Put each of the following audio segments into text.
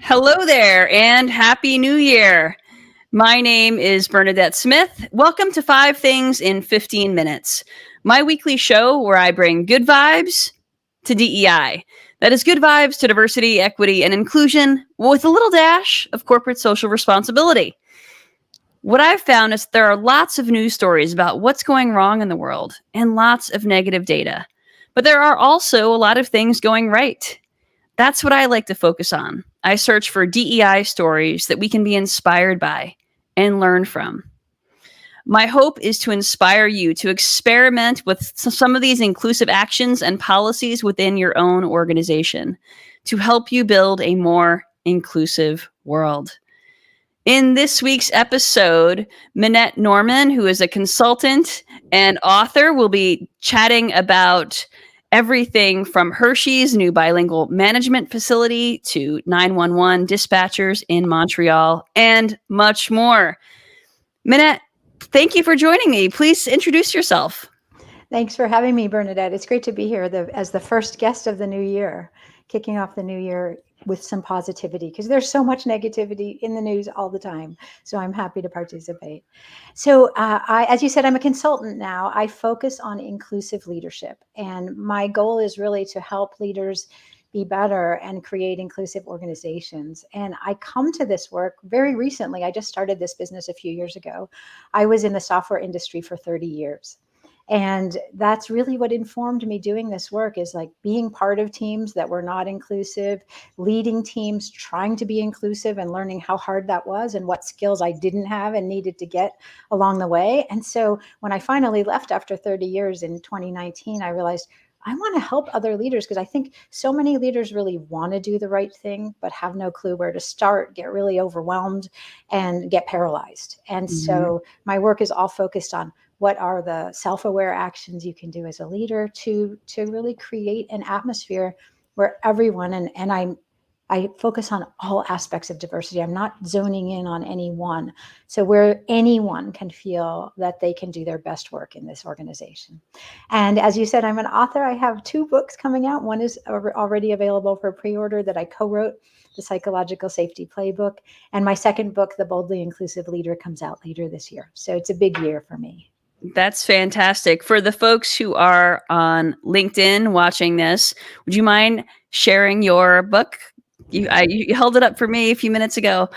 Hello there and Happy New Year. My name is Bernadette Smith. Welcome to 5 Things in 15 Minutes, my weekly show where I bring good vibes to DEI. That is good vibes to diversity, equity, and inclusion with a little dash of corporate social responsibility. What I've found is there are lots of news stories about what's going wrong in the world and lots of negative data. But there are also a lot of things going right. That's what I like to focus on. I search for DEI stories that we can be inspired by and learn from. My hope is to inspire you to experiment with some of these inclusive actions and policies within your own organization to help you build a more inclusive world. In this week's episode, Minette Norman, who is a consultant and author, will be chatting about everything from Hershey's new bilingual management facility to 911 dispatchers in Montreal and much more. Minette, thank you for joining me. Please introduce yourself. Thanks for having me, Bernadette. It's great to be here as the first guest of the new year, kicking off the new year with some positivity, because there's so much negativity in the news all the time. So I'm happy to participate. So as you said, I'm a consultant now. I focus on inclusive leadership. And my goal is really to help leaders be better and create inclusive organizations. And I come to this work very recently. I just started this business a few years ago. I was in the software industry for 30 years. And that's really what informed me doing this work, is like being part of teams that were not inclusive, leading teams, trying to be inclusive and learning how hard that was and what skills I didn't have and needed to get along the way. And so when I finally left after 30 years in 2019, I realized I want to help other leaders, because I think so many leaders really want to do the right thing, but have no clue where to start, get really overwhelmed and get paralyzed. And so my work is all focused on what are the self-aware actions you can do as a leader to really create an atmosphere where everyone, and I focus on all aspects of diversity. I'm not zoning in on any one. So where anyone can feel that they can do their best work in this organization. And as you said, I'm an author. I have 2 books coming out. One is already available for pre-order that I co-wrote, The Psychological Safety Playbook. And my second book, The Boldly Inclusive Leader, comes out later this year. So it's a big year for me. That's fantastic. For the folks who are on LinkedIn watching this, would you mind sharing your book? You held it up for me a few minutes ago.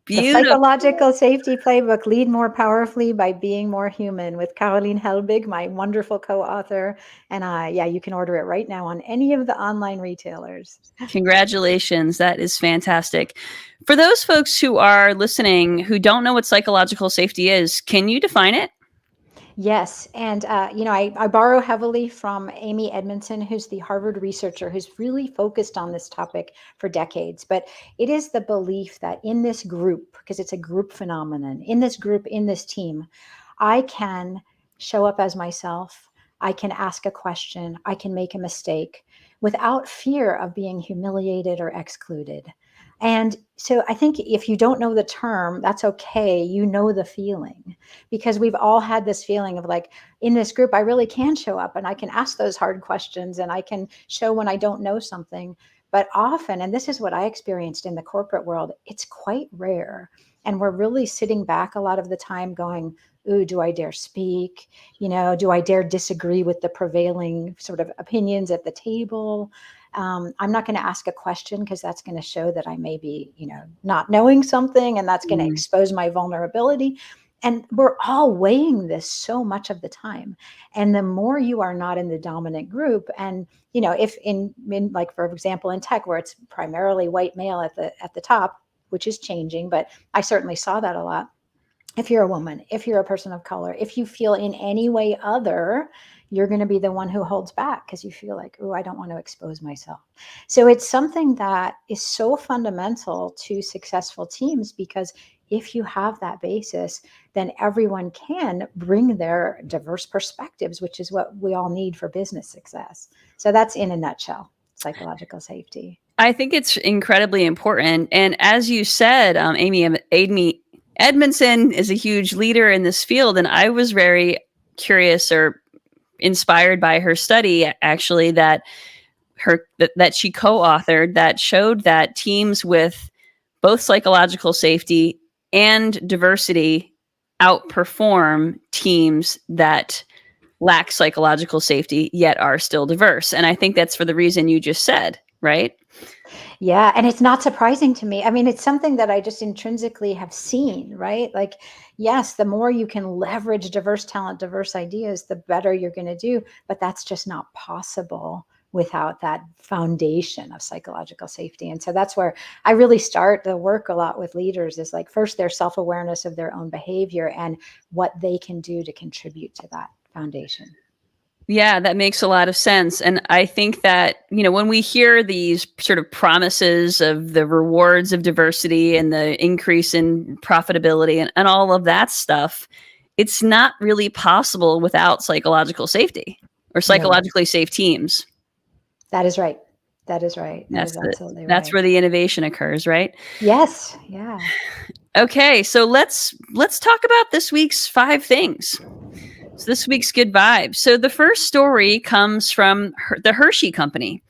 Beautiful. The Psychological Safety Playbook, Lead More Powerfully by Being More Human, with Caroline Helbig, my wonderful co-author. And you can order it right now on any of the online retailers. Congratulations. That is fantastic. For those folks who are listening who don't know what psychological safety is, can you define it? Yes. And, I borrow heavily from Amy Edmondson, who's the Harvard researcher who's really focused on this topic for decades. But it is the belief that in this group, because it's a group phenomenon, in this group, in this team, I can show up as myself. I can ask a question. I can make a mistake without fear of being humiliated or excluded. And so I think if you don't know the term, that's okay. You know the feeling, because we've all had this feeling of like, in this group, I really can show up and I can ask those hard questions and I can show when I don't know something. But often, and this is what I experienced in the corporate world, it's quite rare. And we're really sitting back a lot of the time going, ooh, do I dare speak? Do I dare disagree with the prevailing sort of opinions at the table? I'm not going to ask a question because that's going to show that I may be, not knowing something, and that's going to expose my vulnerability. And we're all weighing this so much of the time. And the more you are not in the dominant group, and if in like, for example, in tech, where it's primarily white male at the top, which is changing, but I certainly saw that a lot. If you're a woman, if you're a person of color, if you feel in any way other, you're going to be the one who holds back because you feel like, oh, I don't want to expose myself. So it's something that is so fundamental to successful teams, because if you have that basis, then everyone can bring their diverse perspectives, which is what we all need for business success. So that's in a nutshell, psychological safety. I think it's incredibly important. And as you said, Amy Edmondson is a huge leader in this field. And I was very curious or inspired by her study, actually, that that she co-authored that showed that teams with both psychological safety and diversity outperform teams that lack psychological safety yet are still diverse. And I think that's for the reason you just said, right? Yeah, and it's not surprising to me. I mean, it's something that I just intrinsically have seen, right? Like, yes, the more you can leverage diverse talent, diverse ideas, the better you're going to do. But that's just not possible without that foundation of psychological safety. And so that's where I really start the work a lot with leaders is like first their self-awareness of their own behavior and what they can do to contribute to that foundation. Yeah, that makes a lot of sense. And I think that, when we hear these sort of promises of the rewards of diversity and the increase in profitability and all of that stuff, it's not really possible without psychological safety or psychologically safe teams. That is right. That is right. That's absolutely right. That's where the innovation occurs, right? Yes. Yeah. Okay, so let's talk about this week's 5 things. So this week's good vibes. So the first story comes from the Hershey Company,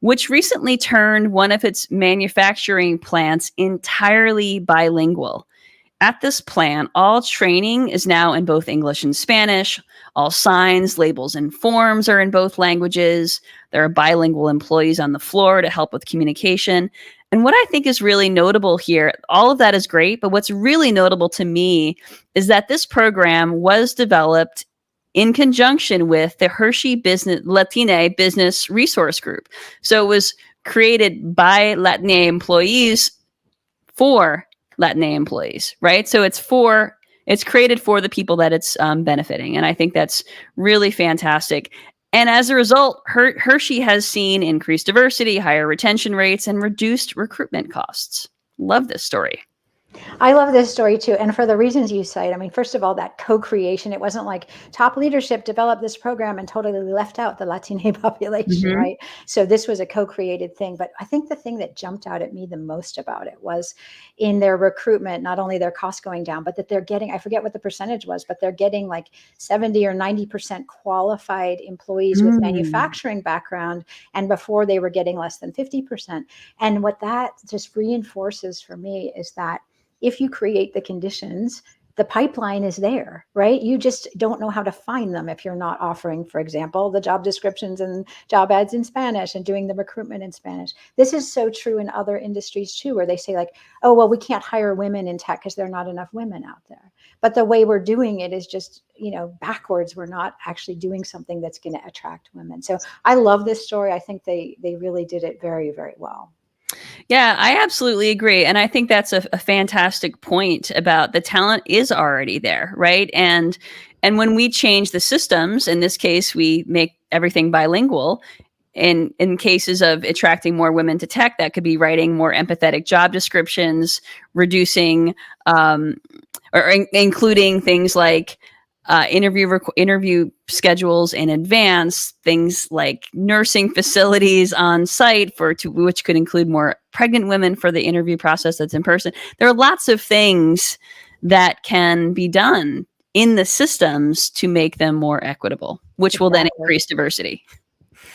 which recently turned one of its manufacturing plants entirely bilingual. At this plant, all training is now in both English and Spanish. All signs, labels, and forms are in both languages. There are bilingual employees on the floor to help with communication. And what I think is really notable here, all of that is great, but what's really notable to me is that this program was developed in conjunction with the Hershey Latina Business Resource Group. So it was created by Latina employees for Latina employees, right? So it's created for the people that it's benefiting. And I think that's really fantastic. And as a result, Hershey has seen increased diversity, higher retention rates, and reduced recruitment costs. Love this story. I love this story too. And for the reasons you cite, I mean, first of all, that co-creation, it wasn't like top leadership developed this program and totally left out the Latina population, right? So this was a co-created thing. But I think the thing that jumped out at me the most about it was in their recruitment, not only their costs going down, but that they're getting, I forget what the percentage was, but they're getting like 70 or 90% qualified employees with manufacturing background. And before they were getting less than 50%. And what that just reinforces for me is that if you create the conditions, the pipeline is there, right? You just don't know how to find them if you're not offering, for example, the job descriptions and job ads in Spanish and doing the recruitment in Spanish. This is so true in other industries too, where they say like, oh, well, we can't hire women in tech because there are not enough women out there. But the way we're doing it is just, backwards. We're not actually doing something that's going to attract women. So I love this story. I think they really did it very, very well. Yeah, I absolutely agree. And I think that's a fantastic point about the talent is already there, right? And when we change the systems, in this case, we make everything bilingual. In cases of attracting more women to tech, that could be writing more empathetic job descriptions, reducing or including things like interview schedules in advance, things like nursing facilities on site which could include more pregnant women for the interview process that's in person. There are lots of things that can be done in the systems to make them more equitable, which will then increase diversity.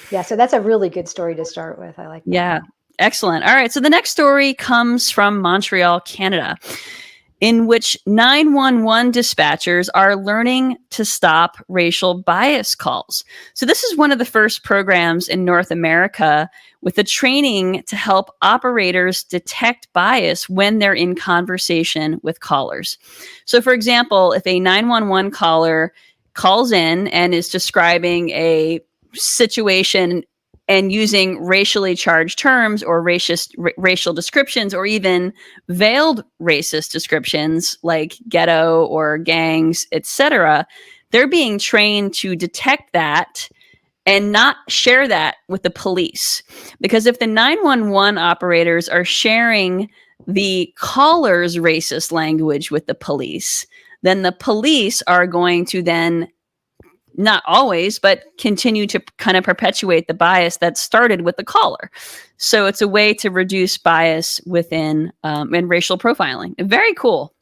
Yeah, so that's a really good story to start with. I like that. Yeah, excellent. All right, so the next story comes from Montreal, Canada, in which 911 dispatchers are learning to stop racial bias calls. So this is one of the first programs in North America with the training to help operators detect bias when they're in conversation with callers. So for example, if a 911 caller calls in and is describing a situation and using racially charged terms or racial descriptions or even veiled racist descriptions like ghetto or gangs, etc., they're being trained to detect that and not share that with the police. Because if the 911 operators are sharing the caller's racist language with the police, then the police are going to then not always, but continue to kind of perpetuate the bias that started with the caller. So it's a way to reduce bias within and racial profiling. Very cool.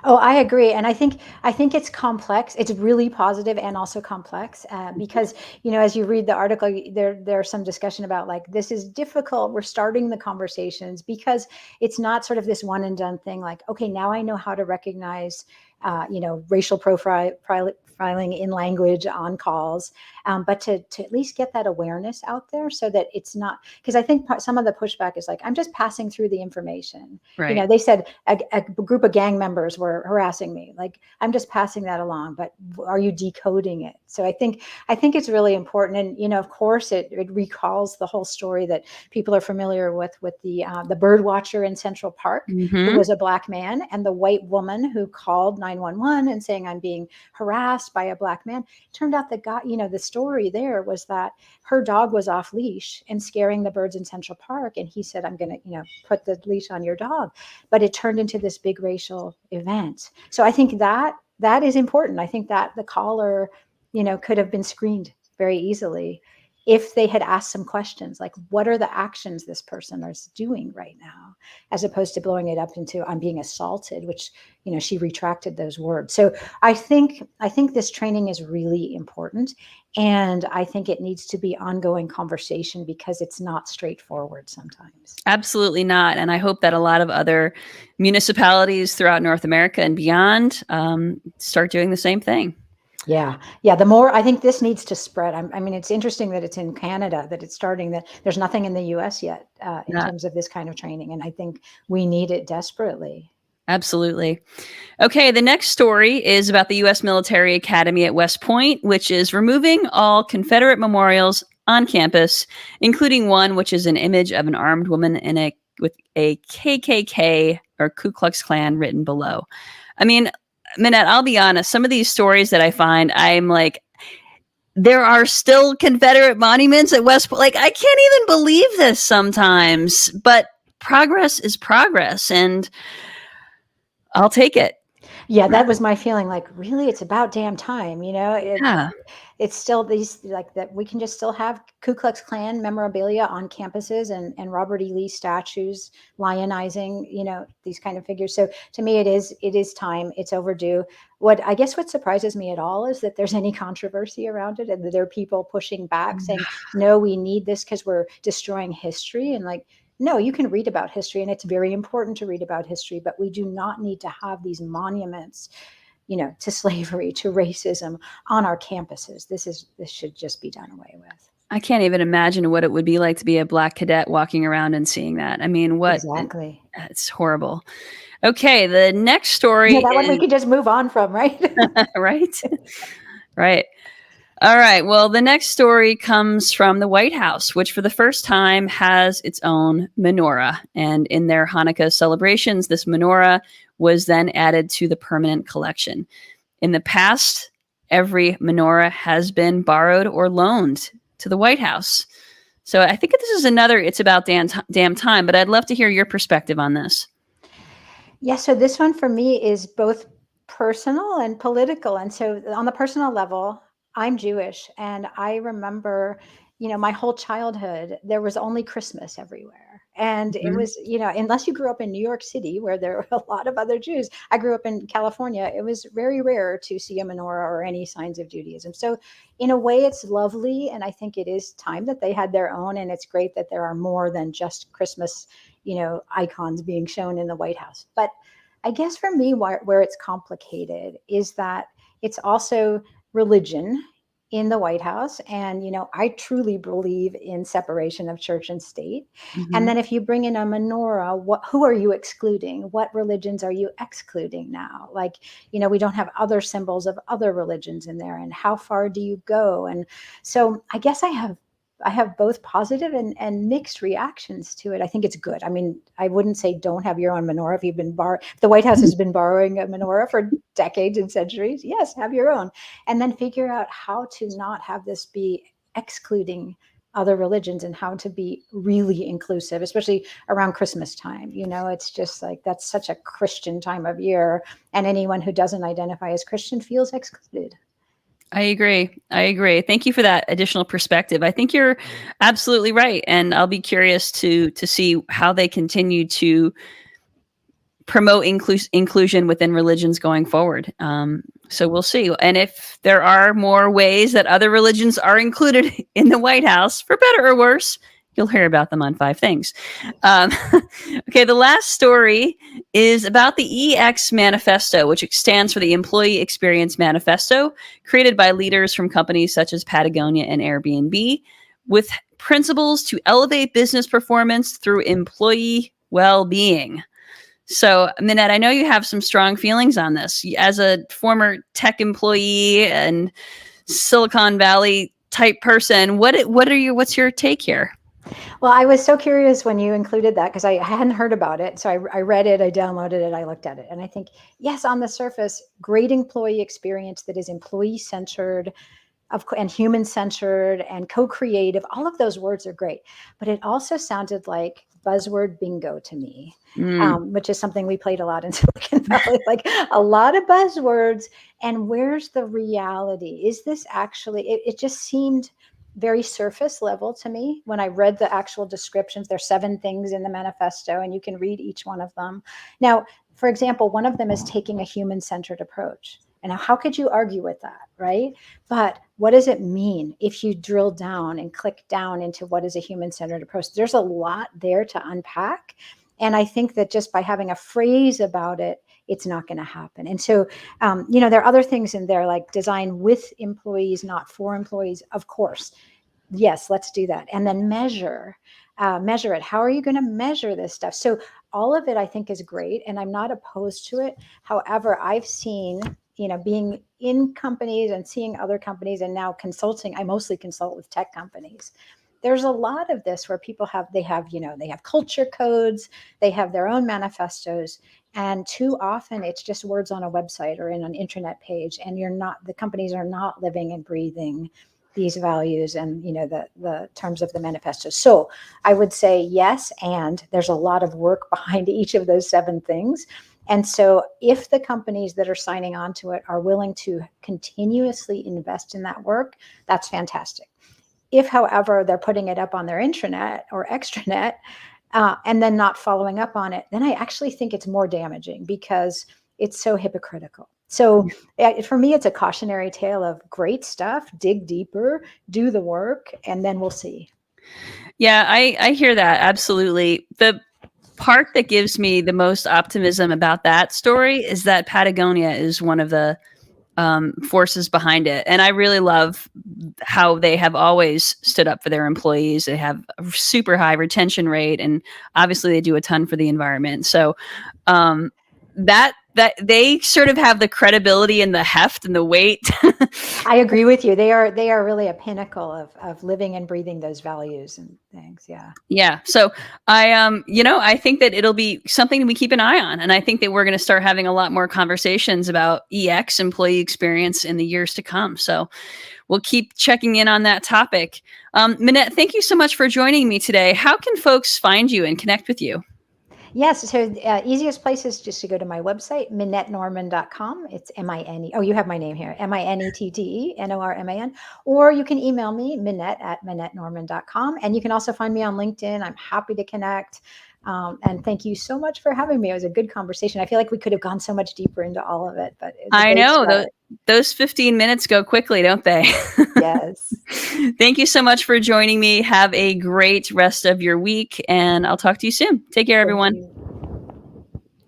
Oh, I agree, and I think it's complex. It's really positive and also complex because as you read the article, there's some discussion about like this is difficult. We're starting the conversations because it's not sort of this one and done thing. Like, okay, now I know how to recognize racial profiling in language on calls, but to at least get that awareness out there so that it's not, because I think some of the pushback is like, I'm just passing through the information. Right. They said a group of gang members were harassing me. Like, I'm just passing that along, but are you decoding it? So I think it's really important. And, of course, it recalls the whole story that people are familiar with the bird watcher in Central Park, who was a Black man, and the white woman who called 911 and saying, I'm being harassed by a Black man. It turned out the guy, the story there was that her dog was off leash and scaring the birds in Central Park. And he said, I'm going to, put the leash on your dog. But it turned into this big racial event. So I think that is important. I think that the caller, could have been screened very easily if they had asked some questions like, what are the actions this person is doing right now, as opposed to blowing it up into I'm being assaulted, which, she retracted those words. So I think this training is really important. And I think it needs to be ongoing conversation because it's not straightforward sometimes. Absolutely not. And I hope that a lot of other municipalities throughout North America and beyond start doing the same thing. Yeah. The more, I think this needs to spread. I mean, it's interesting that it's in Canada that it's starting, that there's nothing in the US yet in terms of this kind of training. And I think we need it desperately. Absolutely. Okay, the next story is about the U.S. Military Academy at West Point, which is removing all Confederate memorials on campus, including one which is an image of an armed woman with a KKK or Ku Klux Klan written below. I mean, Minette, I'll be honest, some of these stories that I find, I'm like, there are still Confederate monuments at West Point. Like, I can't even believe this sometimes, but progress is progress, and I'll take it. Yeah, that was my feeling. Like, really, it's about damn time. Yeah. It's still these, like, that we can just still have Ku Klux Klan memorabilia on campuses and Robert E. Lee statues lionizing, these kind of figures. So to me, it is time. It's overdue. What surprises me at all is that there's any controversy around it and that there are people pushing back saying, no, we need this because we're destroying history. And like, no, you can read about history, and it's very important to read about history, but we do not need to have these monuments, to slavery, to racism on our campuses. This should just be done away with. I can't even imagine what it would be like to be a Black cadet walking around and seeing that. I mean, what? Exactly. It's horrible. Okay, the next story that one we could just move on from, right? Right? Right. All right. Well, the next story comes from the White House, which for the first time has its own menorah. And in their Hanukkah celebrations, this menorah was then added to the permanent collection. In the past, every menorah has been borrowed or loaned to the White House. So I think this is another It's About Damn Time, but I'd love to hear your perspective on this. Yeah, so this one for me is both personal and political. And so on the personal level, I'm Jewish, and I remember, my whole childhood, there was only Christmas everywhere. And it was, unless you grew up in New York City, where there were a lot of other Jews. I grew up in California. It was very rare to see a menorah or any signs of Judaism. So in a way, it's lovely. And I think it is time that they had their own. And it's great that there are more than just Christmas, icons being shown in the White House. But I guess for me, where it's complicated is that it's also religion in the White House. And, I truly believe in separation of church and state. Mm-hmm. And then if you bring in a menorah, who are you excluding? What religions are you excluding now? Like, we don't have other symbols of other religions in there. And how far do you go? And so I guess I have both positive and mixed reactions to it. I think it's good. I mean, I wouldn't say don't have your own menorah. If the White House has been borrowing a menorah for decades and centuries, yes, have your own. And then figure out how to not have this be excluding other religions and how to be really inclusive, especially around Christmas time. It's just like, that's such a Christian time of year. And anyone who doesn't identify as Christian feels excluded. I agree. Thank you for that additional perspective. I think you're absolutely right. And I'll be curious to see how they continue to promote inclusion within religions going forward. So we'll see. And if there are more ways that other religions are included in the White House, for better or worse, you'll hear about them on 5 Things. Okay, the last story is about the EX Manifesto, which stands for the Employee Experience Manifesto, created by leaders from companies such as Patagonia and Airbnb, with principles to elevate business performance through employee well-being. So, Minette, I know you have some strong feelings on this. As a former tech employee and Silicon Valley type person, what's your take here? Well, I was so curious when you included that because I hadn't heard about it. So I read it, I downloaded it, I looked at it. And I think, yes, on the surface, great employee experience that is employee-centered and human-centered and co-creative. All of those words are great. But it also sounded like buzzword bingo to me, which is something we played a lot in Silicon Valley, like a lot of buzzwords. And where's the reality? Is this actually, it just seemed very surface level to me when I read the actual descriptions. There's 7 things in the manifesto, and you can read each one of them. Now, for example, one of them is taking a human-centered approach. And how could you argue with that, right? But what does it mean if you drill down and click down into what is a human-centered approach? There's a lot there to unpack. And I think that just by having a phrase about it, it's not going to happen. And so, there are other things in there like design with employees, not for employees, of course. Yes, let's do that. And then measure it. How are you going to measure this stuff? So all of it, I think, is great. And I'm not opposed to it. However, I've seen, being in companies and seeing other companies and now consulting, I mostly consult with tech companies. There's a lot of this where people have culture codes, they have their own manifestos. And too often it's just words on a website or in an intranet page. And the companies are not living and breathing these values and the terms of the manifesto. So I would say yes, and there's a lot of work behind each of those 7 things. And so if the companies that are signing on to it are willing to continuously invest in that work, that's fantastic. If, however, they're putting it up on their intranet or extranet and then not following up on it, then I actually think it's more damaging because it's so hypocritical. So for me, it's a cautionary tale of great stuff, dig deeper, do the work, and then we'll see. Yeah, I hear that. Absolutely. The part that gives me the most optimism about that story is that Patagonia is one of the forces behind it. And I really love how they have always stood up for their employees. They have a super high retention rate, and obviously they do a ton for the environment. So that they sort of have the credibility and the heft and the weight. I agree with you. They are really a pinnacle of living and breathing those values and things. Yeah. Yeah. So I think that it'll be something we keep an eye on. And I think that we're going to start having a lot more conversations about EX, employee experience, in the years to come. So we'll keep checking in on that topic. Minette, thank you so much for joining me today. How can folks find you and connect with you? Yes. So easiest place is just to go to my website, MinetteNorman.com. It's M-I-N-E. Oh, you have my name here. MinetteNorman. Or you can email me, Minette@MinetteNorman.com. And you can also find me on LinkedIn. I'm happy to connect. And thank you so much for having me. It was a good conversation. I feel like we could have gone so much deeper into all of it, but I know those 15 minutes go quickly, don't they? Yes. Thank you so much for joining me. Have a great rest of your week, and I'll talk to you soon. Take care, everyone.